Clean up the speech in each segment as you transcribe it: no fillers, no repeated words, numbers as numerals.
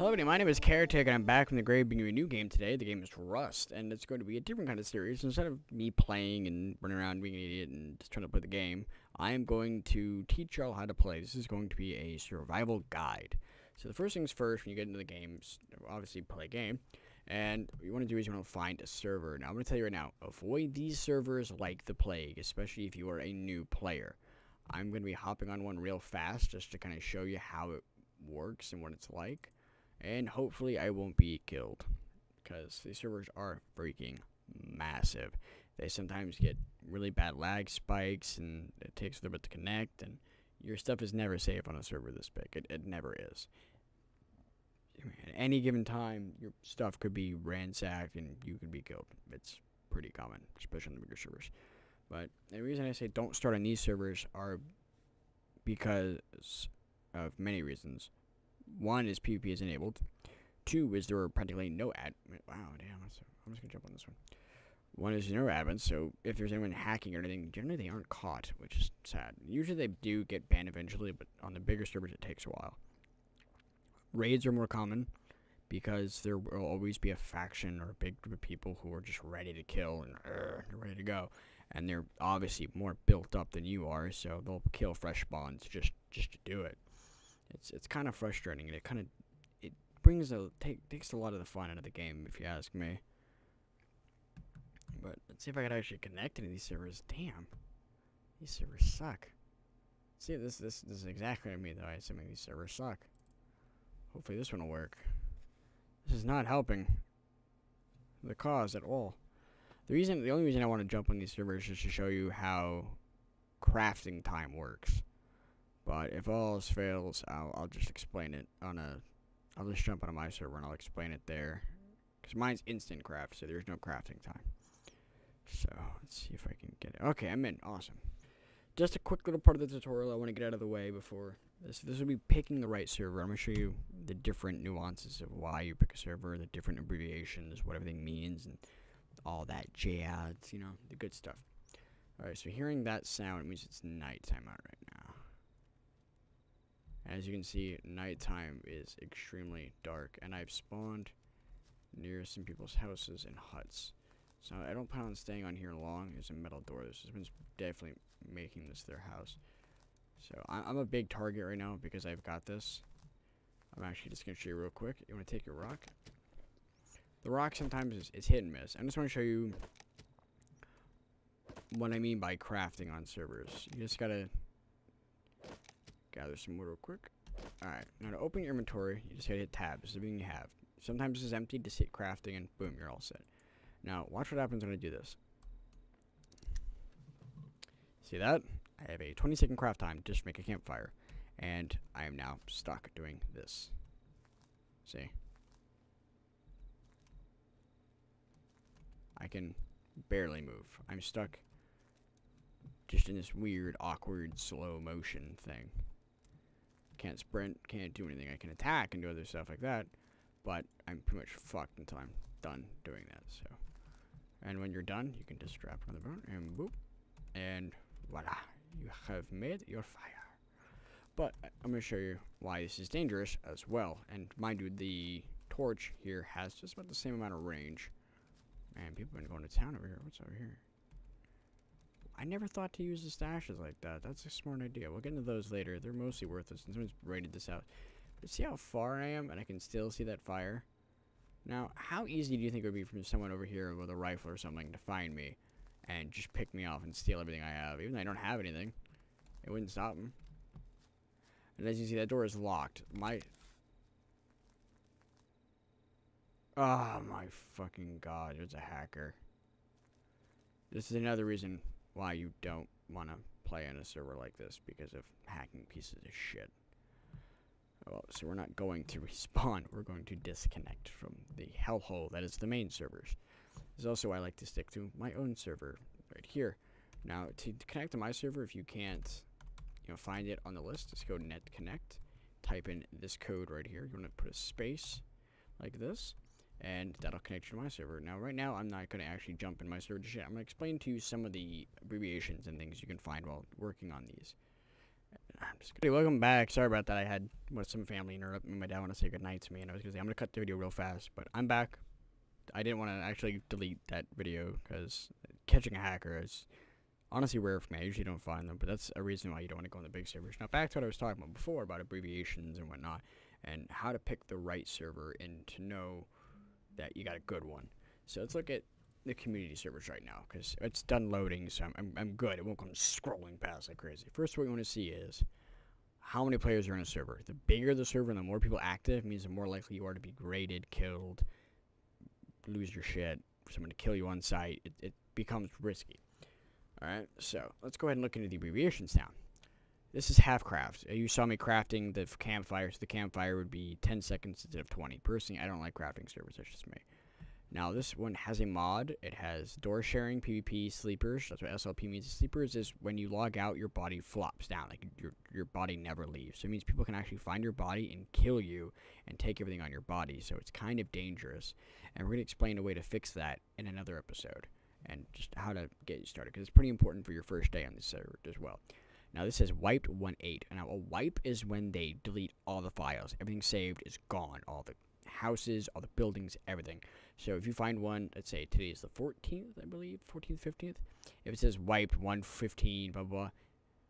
Hello everybody, my name is Caretaker and I'm back from the grave bringing you a new game today. The game is Rust, and it's going to be a different kind of series. Instead of me playing and running around being an idiot and just trying to play the game, I am going to teach y'all how to play. This is going to be a survival guide. So the first things first, when you get into the game, obviously play a game, and what you want to do is you want to find a server. Now I'm going to tell you right now, avoid these servers like the plague, especially if you are a new player. I'm going to be hopping on one real fast just to kind of show you how it works and what it's like. And hopefully I won't be killed, because these servers are freaking massive. They sometimes get really bad lag spikes, and it takes a little bit to connect, and your stuff is never safe on a server this big. It never is. At any given time, your stuff could be ransacked, and you could be killed. It's pretty common, especially on the bigger servers. But the reason I say don't start on these servers are because of many reasons. One is PvP is enabled. Two is there are practically no wow, damn, I'm just gonna jump on this one. One is no admins, so if there's anyone hacking or anything, generally they aren't caught, which is sad. Usually they do get banned eventually, but on the bigger servers it takes a while. Raids are more common because there will always be a faction or a big group of people who are just ready to kill and they're ready to go. And they're obviously more built up than you are, so they'll kill fresh spawns just to do it. It's kind of frustrating, and it brings takes a lot of the fun out of the game, if you ask me. But let's see if I can actually connect to these servers. Damn, these servers suck. See, this is exactly what I mean, though. I assume these servers suck. Hopefully this one will work. This is not helping the cause at all. The only reason I want to jump on these servers is to show you how crafting time works. But if all else fails, I'll just explain it I'll just jump onto my server and I'll explain it there. Because mine's InsantCraft, so there's no crafting time. So, let's see if I can get it. Okay, I'm in. Awesome. Just a quick little part of the tutorial I want to get out of the way before this will be picking the right server. I'm going to show you the different nuances of why you pick a server, the different abbreviations, what everything means, and all that jazz, you know, the good stuff. Alright, so hearing that sound, it means it's nighttime out right now. As you can see, nighttime is extremely dark, and I've spawned near some people's houses and huts. So I don't plan on staying on here long. There's a metal door. This has been definitely making this their house. So I'm a big target right now because I've got this. I'm actually just going to show you real quick. You want to take your rock. The rock sometimes is hit and miss. I just want to show you what I mean by crafting on servers. You just got to gather some wood real quick. Alright, now to open your inventory, you just gotta hit tab. This is everything you have. Sometimes this is empty, just hit crafting and boom, you're all set. Now, watch what happens when I do this. See that? I have a 20-second craft time just to make a campfire. And I am now stuck doing this. See? I can barely move. I'm stuck just in this weird, awkward, slow motion thing. Can't sprint, can't do anything. I can attack and do other stuff like that, but I'm pretty much fucked until I'm done doing that. So, and when you're done, you can just strap on the bone and boop, and voila, you have made your fire. But I'm going to show you why this is dangerous as well. And mind you, the torch here has just about the same amount of range. Man, people have been going to town over here. What's over here? I never thought to use the stashes like that. That's a smart idea. We'll get into those later. They're mostly worthless, and someone's raided this out. But see how far I am, and I can still see that fire? Now, how easy do you think it would be for someone over here with a rifle or something to find me and just pick me off and steal everything I have? Even though I don't have anything, it wouldn't stop them. And as you see, that door is locked. Oh my fucking god, there's a hacker. This is another reason why you don't want to play on a server like this, because of hacking pieces of shit. Well, so we're not going to respawn, we're going to disconnect from the hellhole that is the main servers. This is also why I like to stick to my own server right here. Now, to connect to my server, if you can't, find it on the list, just go net connect, type in this code right here. You want to put a space like this, and that'll connect you to my server. Now, right now, I'm not going to actually jump in my server just yet. I'm going to explain to you some of the abbreviations and things you can find while working on these. Welcome back. Sorry about that. I had some family interrupt me. My dad wanted to say goodnight to me, and I was gonna say I'm gonna cut the video real fast, but I'm back. I didn't want to actually delete that video because catching a hacker is honestly rare for me. I usually don't find them, but that's a reason why you don't want to go on the big servers. Now back to what I was talking about before about abbreviations and whatnot, and how to pick the right server and to know that you got a good one. So let's look at the community servers right now because it's done loading, so I'm good. It won't come scrolling past like crazy. First, what you want to see is how many players are in a server. The bigger the server and the more people active means the more likely you are to be graded, killed, lose your shit, for someone to kill you on site. It becomes risky. Alright, so let's go ahead and look into the abbreviations now. This is half-craft. You saw me crafting the campfire, so the campfire would be 10 seconds instead of 20. Personally, I don't like crafting servers, that's just me. Now, this one has a mod. It has door sharing, PvP, sleepers. That's what SLP means. Sleepers is when you log out, your body flops down. Like, your body never leaves. So it means people can actually find your body and kill you and take everything on your body. So it's kind of dangerous. And we're going to explain a way to fix that in another episode. And just how to get you started. Because it's pretty important for your first day on this server as well. Now, this says wiped 1.8. Now, a wipe is when they delete all the files. Everything saved is gone. All the houses, all the buildings, everything. So if you find one, let's say today is the 14th, I believe, 14th, 15th. If it says wiped 115, blah, blah,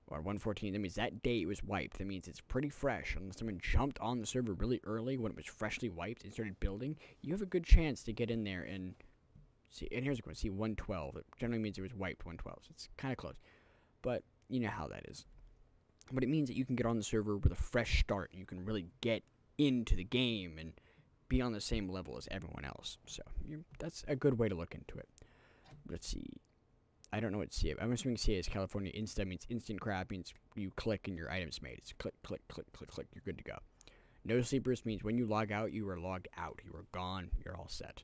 or 114, that means that date was wiped. That means it's pretty fresh. Unless someone jumped on the server really early when it was freshly wiped and started building, you have a good chance to get in there and see. And here's a question, see 112. It generally means it was wiped 112, so it's kind of close. But you know how that is. But it means that you can get on the server with a fresh start. And you can really get into the game and be on the same level as everyone else. So that's a good way to look into it. Let's see. I don't know what CA. I'm assuming CA is California. Insta means InsantCraft, means you click and your item's made. It's click, click, click, click, click. You're good to go. No sleepers means when you log out, you are logged out. You are gone. You're all set.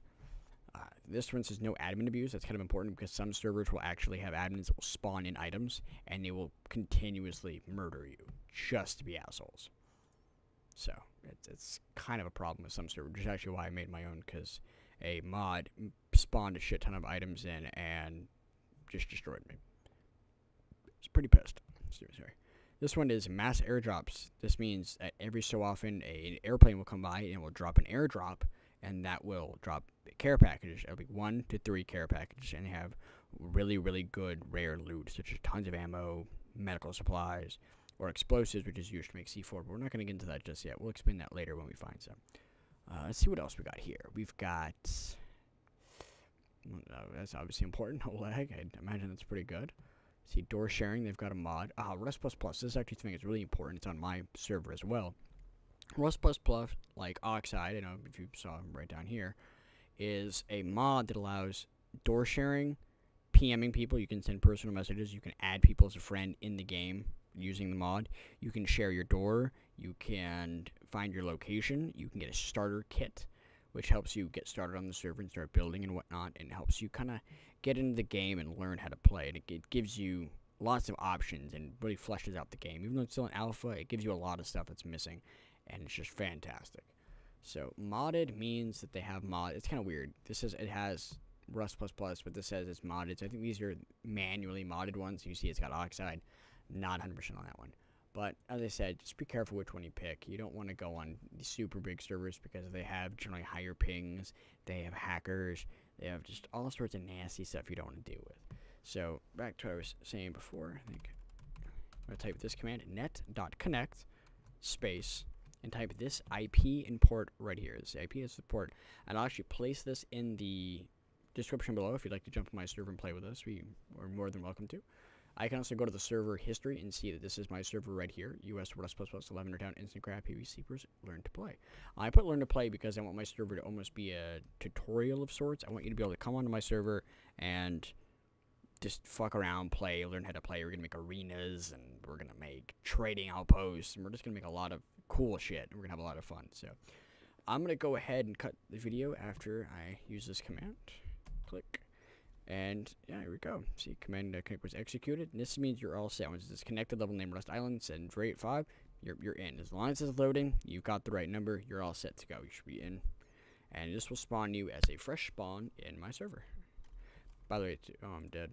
This one says no admin abuse. That's kind of important because some servers will actually have admins that will spawn in items and they will continuously murder you just to be assholes. So it's kind of a problem with some servers, which is actually why I made my own, because a mod spawned a shit ton of items in and just destroyed me. It's pretty pissed. Sorry. This one is mass airdrops. This means that every so often an airplane will come by and will drop an airdrop, and that will drop care packages. It'll be 1 to 3 care packages, and they have really, really good rare loot, such as tons of ammo, medical supplies, or explosives, which is used to make C4, but we're not going to get into that just yet. We'll explain that later when we find some. Let's see what else we got here. We've got... that's obviously important. No lag. I'd imagine that's pretty good. See, door sharing. They've got a mod. Rust++. This is actually something that's really important. It's on my server as well. Rust++, like Oxide, I know if you saw him right down here, is a mod that allows door sharing, PMing people. You can send personal messages. You can add people as a friend in the game using the mod. You can share your door. You can find your location. You can get a starter kit, which helps you get started on the server and start building and whatnot, and helps you kind of get into the game and learn how to play. And it gives you lots of options and really fleshes out the game. Even though it's still an alpha, it gives you a lot of stuff that's missing, and it's just fantastic. So modded means that they have mod. It's kind of weird. This says it has Rust++, but this says it's modded. So I think these are manually modded ones. You see it's got Oxide. Not 100% on that one. But as I said, just be careful which one you pick. You don't want to go on the super big servers because they have generally higher pings. They have hackers. They have just all sorts of nasty stuff you don't want to deal with. So back to what I was saying before. I think I'm going to type this command, net.connect space, and type this IP and port right here. This IP is the port. And I'll actually place this in the description below if you'd like to jump on my server and play with us. We are more than welcome to. I can also go to the server history and see that this is my server right here, US Rust++, Lavender Town, InsantCraft, PvC, LearnToPlay. I put LearnToPlay because I want my server to almost be a tutorial of sorts. I want you to be able to come onto my server and just fuck around, play, learn how to play. We're going to make arenas, and we're going to make trading outposts, and we're just going to make a lot of cool shit. We're going to have a lot of fun. So I'm going to go ahead and cut the video after I use this command. Click. And yeah, here we go. See, command connect was executed. And this means you're all set. Once it's connected, level name Rust Island, send 385, you're in. As long as it's loading, you've got the right number, you're all set to go. You should be in. And this will spawn you as a fresh spawn in my server. By the way, oh, I'm dead.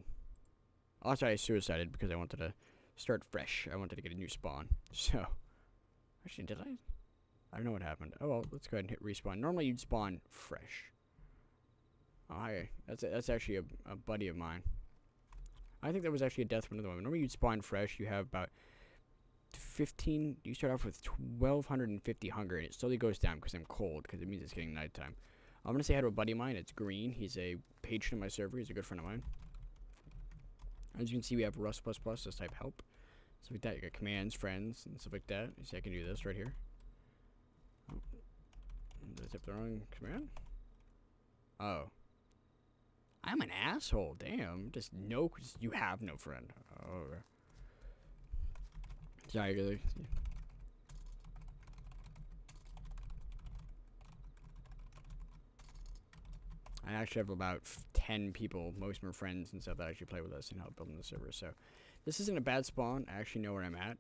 Also, I suicided because I wanted to start fresh. I wanted to get a new spawn. So, actually, did I? I don't know what happened. Oh, well, let's go ahead and hit respawn. Normally, you'd spawn fresh. Oh, hi. That's actually a buddy of mine. I think that was actually a death for another one. Normally, you'd spawn fresh. You have about 15. You start off with 1,250 hunger, and it slowly goes down because I'm cold, because it means it's getting nighttime. I'm going to say hi to a buddy of mine. It's Green. He's a patron of my server. He's a good friend of mine. As you can see, we have Rust++, this type help. Stuff like that. You got commands, friends, and stuff like that. You see, I can do this right here. Oh. Did I type the wrong command? Oh. I'm an asshole. Damn. Just no, cause you have no friend. Oh. Sorry, guys. I actually have about 10 people, most of them are friends and stuff, that actually play with us and help building the server. So this isn't a bad spawn. I actually know where I'm at,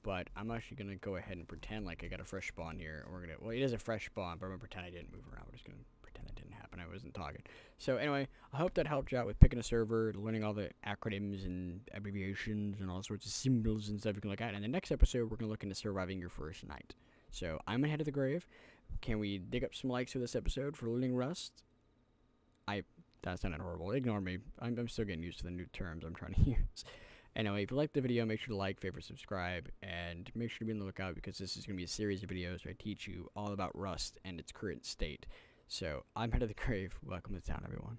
but I'm actually gonna go ahead and pretend like I got a fresh spawn here. And we're gonna, well, it is a fresh spawn, but I'm gonna pretend I didn't move around. We're just gonna pretend that didn't happen. I wasn't talking. So anyway, I hope that helped you out with picking a server, learning all the acronyms and abbreviations and all sorts of symbols and stuff you can look at. And the next episode, we're gonna look into surviving your first night. So I'm ahead of the grave. Can we dig up some likes for this episode for learning Rust? That sounded horrible. Ignore me. I'm still getting used to the new terms I'm trying to use. Anyway, if you liked the video, make sure to like, favorite, subscribe, and make sure to be on the lookout because this is going to be a series of videos where I teach you all about Rust and its current state. So, I'm Head of the Grave. Welcome to town, everyone.